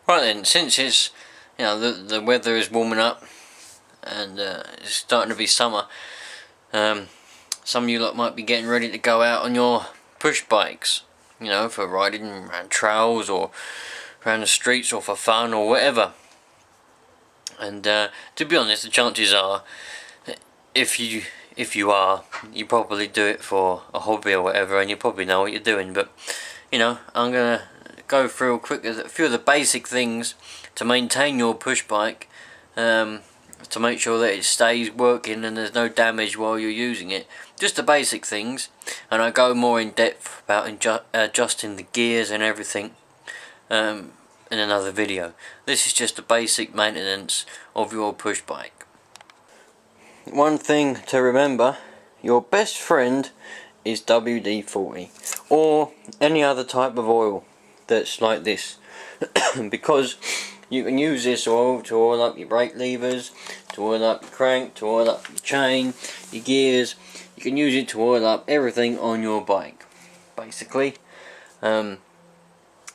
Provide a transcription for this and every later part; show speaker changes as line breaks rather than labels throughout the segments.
Right then, since it's, the weather is warming up and it's starting to be summer, some of you lot might be getting ready to go out on your push bikes, for riding around trails or around the streets or for fun or whatever. And to be honest, the chances are, if you are, you probably do it for a hobby or whatever, and you probably know what you're doing. But I'm gonna go through a few of the basic things to maintain your push bike, to make sure that it stays working and there's no damage while you're using it. Just the basic things, and I go more in depth about adjusting the gears and everything in another video. This is just the basic maintenance of your push bike. One thing to remember, your best friend is WD-40 or any other type of oil that's like this, because you can use this oil to oil up your brake levers, to oil up your crank, to oil up your chain, your gears. You can use it to oil up everything on your bike, basically. So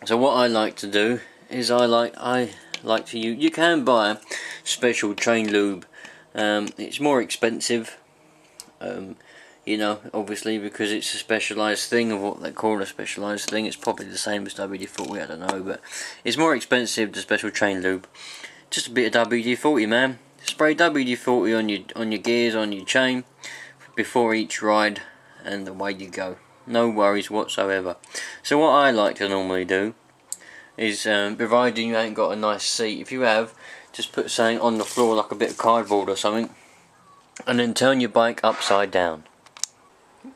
what I like to do is I like to use. You can buy special chain lube. It's more expensive, obviously, because it's a specialised thing, of what they call a specialised thing. It's probably the same as WD-40, I don't know, but it's more expensive, the special chain lube. Just a bit of WD-40, man. Spray WD-40 on your gears, on your chain, before each ride, and away you go. No worries whatsoever. So what I like to normally do is, providing you ain't got a nice seat, if you have, just put something on the floor like a bit of cardboard or something, and then turn your bike upside down.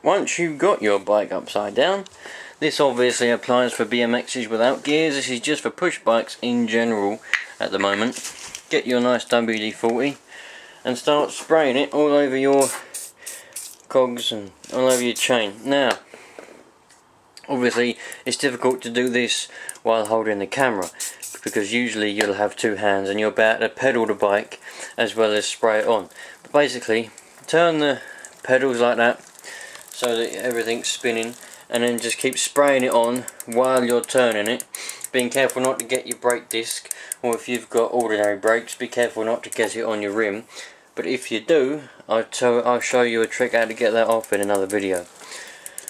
Once you've got your bike upside down, this obviously applies for BMXs without gears. This is just for push bikes in general at the moment. Get your nice WD-40 and start spraying it all over your cogs and all over your chain. Now, obviously it's difficult to do this while holding the camera, because usually you'll have two hands and you're about to pedal the bike as well as spray it on. But basically, turn the pedals like that so that everything's spinning, and then just keep spraying it on while you're turning it, being careful not to get your brake disc, or if you've got ordinary brakes, be careful not to get it on your rim. But if you do, I'll show you a trick how to get that off in another video.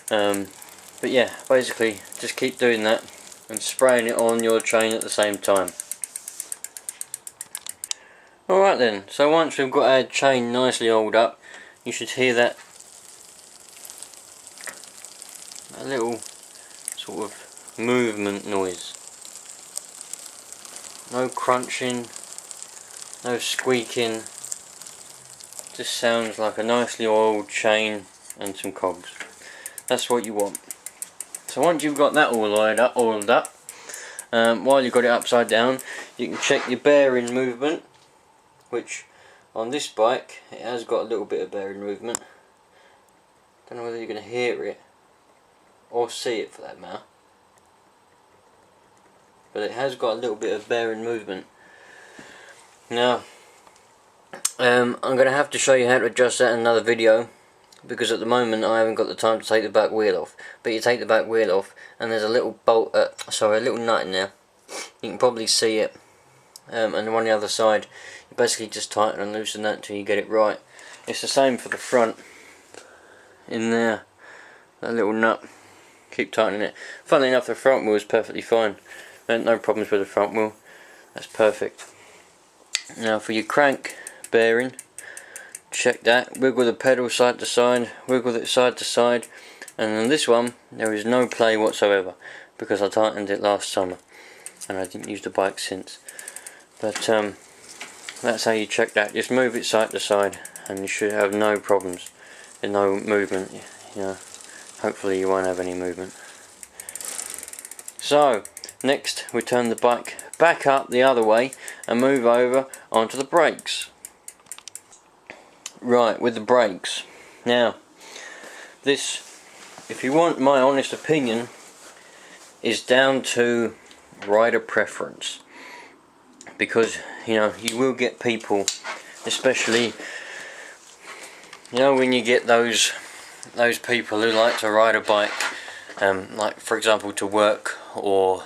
But yeah, basically just keep doing that and spraying it on your chain at the same time. Alright then, so once we've got our chain nicely oiled up, you should hear that a little sort of movement noise. No crunching, no squeaking, just sounds like a nicely oiled chain and some cogs. That's what you want. So once you've got that all oiled up, while you've got it upside down, you can check your bearing movement, which on this bike it has got a little bit of bearing movement. Don't know whether you're going to hear it or see it for that matter, but it has got a little bit of bearing movement. Now I'm going to have to show you how to adjust that in another video, because at the moment I haven't got the time to take the back wheel off. But you take the back wheel off and there's a little bolt, a little nut in there. You can probably see it, and on the other side you basically just tighten and loosen that until you get it right. It's the same for the front in there, that little nut. Keep tightening it. Funnily enough, the front wheel is perfectly fine. No problems with the front wheel. That's perfect. Now for your crank bearing, check that. Wiggle the pedal side to side, wiggle it side to side, and on this one there is no play whatsoever, because I tightened it last summer and I didn't use the bike since. But that's how you check that. Just move it side to side and you should have no problems and no movement. Hopefully you won't have any movement. So next we turn the bike back up the other way and move over onto the brakes. Right, with the brakes. Now this, if you want my honest opinion, is down to rider preference, because you will get people, especially when you get those people who like to ride a bike, like for example to work or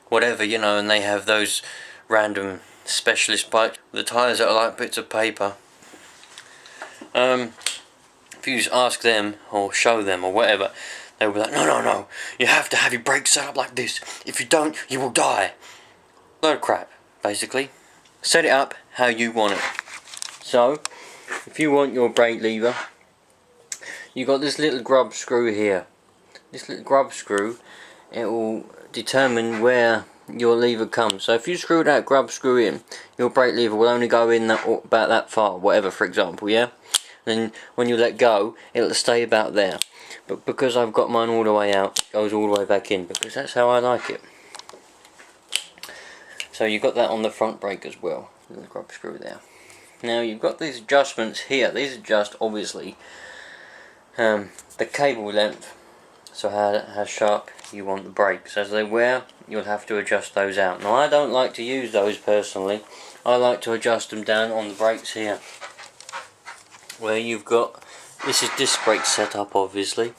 whatever, you know, and they have those random specialist bikes with the tyres that are like bits of paper. If you just ask them or show them or whatever, they'll be like, no, you have to have your brakes set up like this. If you don't, you will die. Load of crap, basically. Set it up how you want it. So, if you want your brake lever, you got this little grub screw here. This little grub screw, it will determine where your lever comes. So if you screw that grub screw in, your brake lever will only go in that, about that far, whatever, for example, yeah? Then when you let go, it'll stay about there. But because I've got mine all the way out, it goes all the way back in, because that's how I like it. So you've got that on the front brake as well, the grub screw there. Now you've got these adjustments here. These adjust, obviously, the cable length. So how sharp you want the brakes. As they wear, you'll have to adjust those out. Now I don't like to use those personally. I like to adjust them down on the brakes here, where you've got, this is disc brake setup, obviously.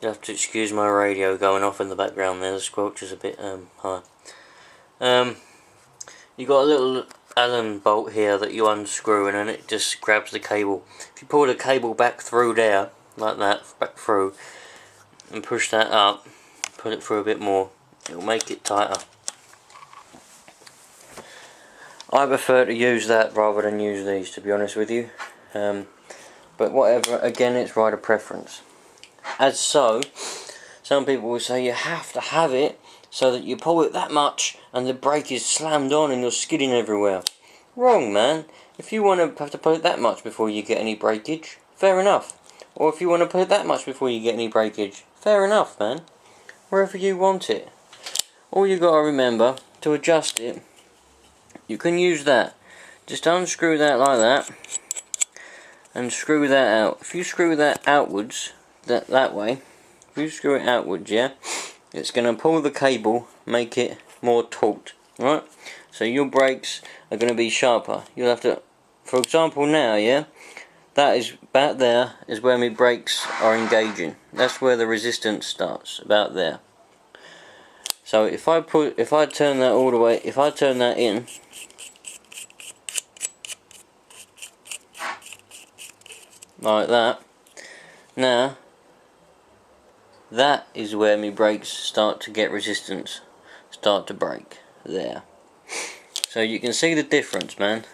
You have to excuse my radio going off in the background there. The squelch is a bit high. You got a little Allen bolt here that you unscrew, and then it just grabs the cable. If you pull the cable back through there, like that, back through, and push that up, put it through a bit more, it will make it tighter. I prefer to use that rather than use these, to be honest with you. But whatever, again, it's rider preference. As so, some people will say you have to have it so that you pull it that much and the brake is slammed on and you're skidding everywhere. Wrong, man. If you want to have to pull it that much before you get any breakage, fair enough. Or if you want to pull it that much before you get any breakage, fair enough, man. Wherever you want it. All you got to remember, to adjust it, you can use that. Just unscrew that like that and screw that out. If you screw that outwards, that way, if you screw it outwards, yeah, it's going to pull the cable, make it more taut, right? So your brakes are going to be sharper. You'll have to, for example now, yeah, that is, about there is where my brakes are engaging. That's where the resistance starts, about there. So if I turn that all the way, if I turn that in, like that, now that is where my brakes start to get resistance, start to brake, there. So you can see the difference, man.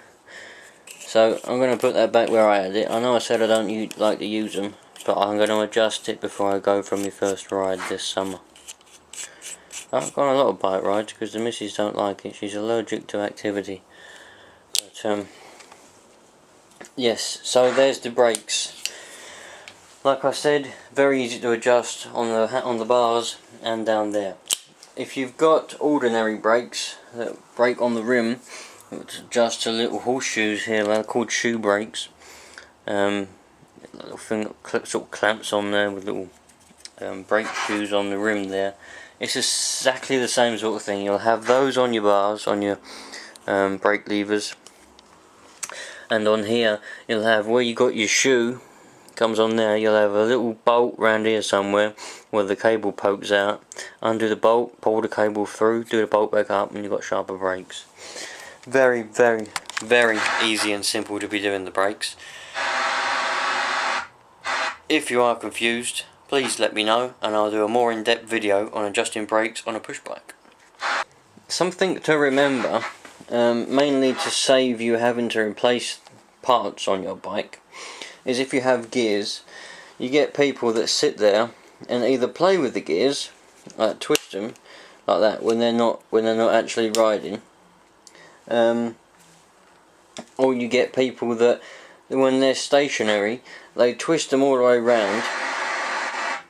So I'm going to put that back where I had it. I know I said I don't like to use them, but I'm going to adjust it before I go for my first ride this summer. I've gone a lot of bike rides because the missus don't like it. She's allergic to activity. But yes, so there's the brakes. Like I said, very easy to adjust on the bars and down there. If you've got ordinary brakes that brake on the rim, which adjust to little horseshoes here, they're called shoe brakes. Little thing that sort of clamps on there with little brake shoes on the rim there. It's exactly the same sort of thing. You'll have those on your bars, on your brake levers, and on here you'll have where you got your shoe comes on there. You'll have a little bolt round here somewhere where the cable pokes out. Undo the bolt, pull the cable through, do the bolt back up, and you've got sharper brakes. Very, very, very easy and simple to be doing the brakes. If you are confused, please let me know and I'll do a more in-depth video on adjusting brakes on a push bike. Something to remember, mainly to save you having to replace parts on your bike, is if you have gears, you get people that sit there and either play with the gears, like twist them like that when they're not actually riding, or you get people that when they're stationary they twist them all the way around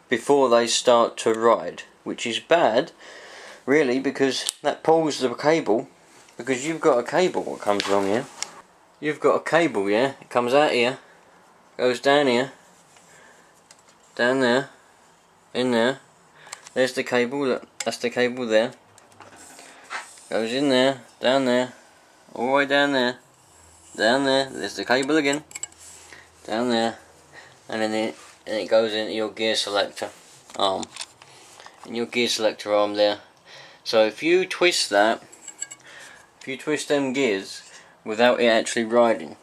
before they start to ride, which is bad really, because that pulls the cable, because you've got a cable that comes along here. You've got a cable, yeah, it comes out here, goes down here, down there, in there. There's the cable, look, that's the cable there. Goes in there, down there, all the way down there, there's the cable again, down there, and then it goes into your gear selector arm. In your gear selector arm there, So if you twist that, if you twist them gears without it actually riding,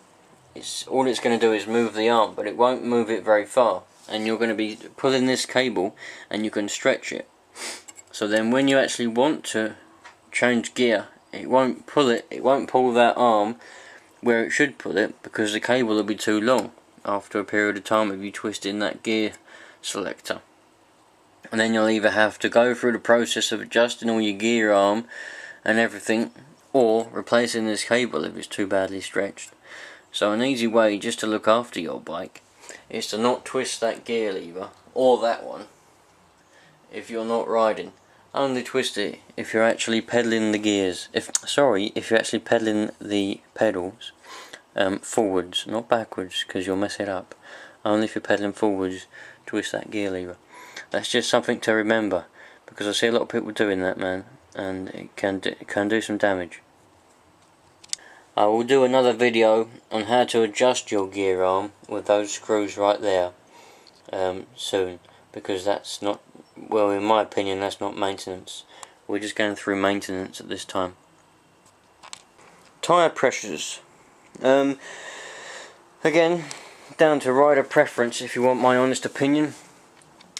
all it's going to do is move the arm, but it won't move it very far, and you're going to be pulling this cable and you can stretch it. So then when you actually want to change gear, it won't pull that arm where it should pull it, because the cable will be too long after a period of time of you twisting that gear selector. And then you'll either have to go through the process of adjusting all your gear arm and everything, or replacing this cable if it's too badly stretched. So an easy way just to look after your bike is to not twist that gear lever, or that one, if you're not riding. Only twist it if you're actually pedaling the gears. If you're actually pedaling the pedals forwards, not backwards, because you'll mess it up. Only if you're pedaling forwards, twist that gear lever. That's just something to remember, because I see a lot of people doing that, man, and it can do some damage. I will do another video on how to adjust your gear arm with those screws right there soon, because that's not, well, in my opinion, that's not maintenance. We're just going through maintenance at this time. Tyre pressures. Again, down to rider preference if you want my honest opinion.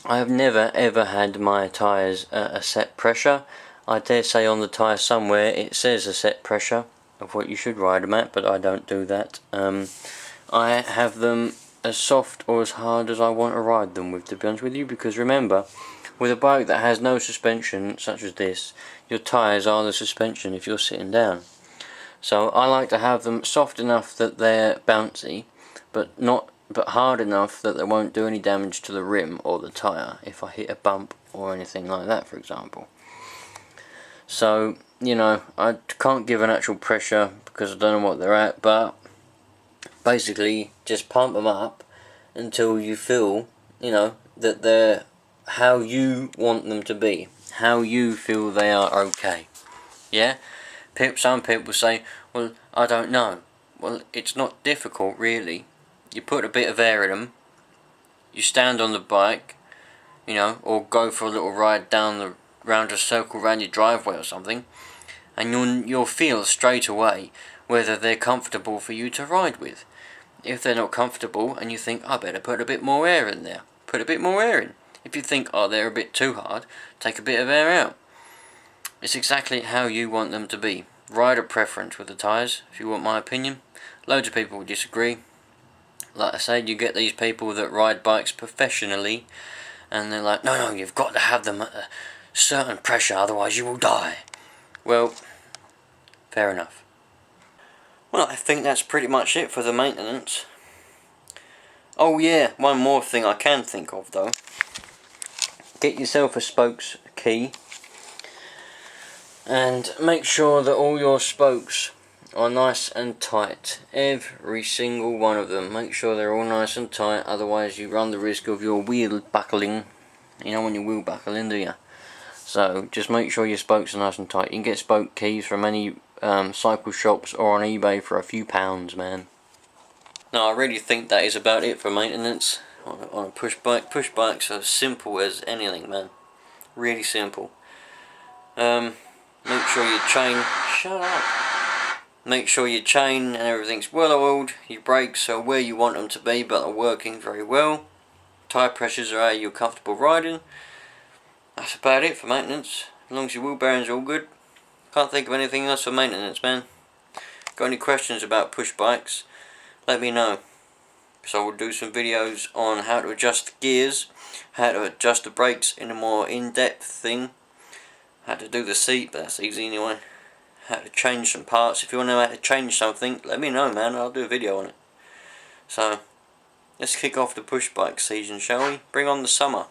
I have never ever had my tyres a set pressure. I dare say on the tyre somewhere it says a set pressure of what you should ride them at, but I don't do that. I have them as soft or as hard as I want to ride them with, to be honest with you, because remember, with a bike that has no suspension such as this, your tyres are the suspension if you're sitting down. So I like to have them soft enough that they're bouncy, but hard enough that they won't do any damage to the rim or the tyre if I hit a bump or anything like that, for example. So, you know, I can't give an actual pressure because I don't know what they're at, but basically just pump them up until you feel, you know, that they're how you want them to be, how you feel they are okay. Yeah? Some people say, well, I don't know. Well, it's not difficult really. You put a bit of air in them, you stand on the bike, you know, or go for a little ride round a circle around your driveway or something, and you'll feel straight away whether they're comfortable for you to ride with. If they're not comfortable and you think, I better put a bit more air in there, put a bit more air in. If you think, oh, they're a bit too hard, take a bit of air out. It's exactly how you want them to be. Rider preference with the tyres, if you want my opinion. Loads of people will disagree. Like I said, you get these people that ride bikes professionally, and they're like, no, you've got to have them at a certain pressure, otherwise you will die. Well, fair enough. Well, I think that's pretty much it for the maintenance. Oh yeah, one more thing I can think of though. Get yourself a spokes key, and make sure that all your spokes are nice and tight. Every single one of them. Make sure they're all nice and tight, otherwise you run the risk of your wheel buckling. You know when your wheel buckling, do you? So just make sure your spokes are nice and tight. You can get spoke keys from any cycle shops or on eBay for a few pounds, man. Now I really think that is about it for maintenance on a push bike. Push bikes are simple as anything, man. Really simple. Make sure your chain... Shut up! Make sure your chain and everything's well oiled. Your brakes are where you want them to be, but are working very well. Tyre pressures are how you're comfortable riding. That's about it for maintenance. As long as your wheel bearings are all good. Can't think of anything else for maintenance, man. Got any questions about push bikes? Let me know. So I will do some videos on how to adjust the gears, how to adjust the brakes in a more in-depth thing, how to do the seat, but that's easy anyway, how to change some parts. If you want to know how to change something, let me know, man, I'll do a video on it. So let's kick off the push bike season, shall we? Bring on the summer.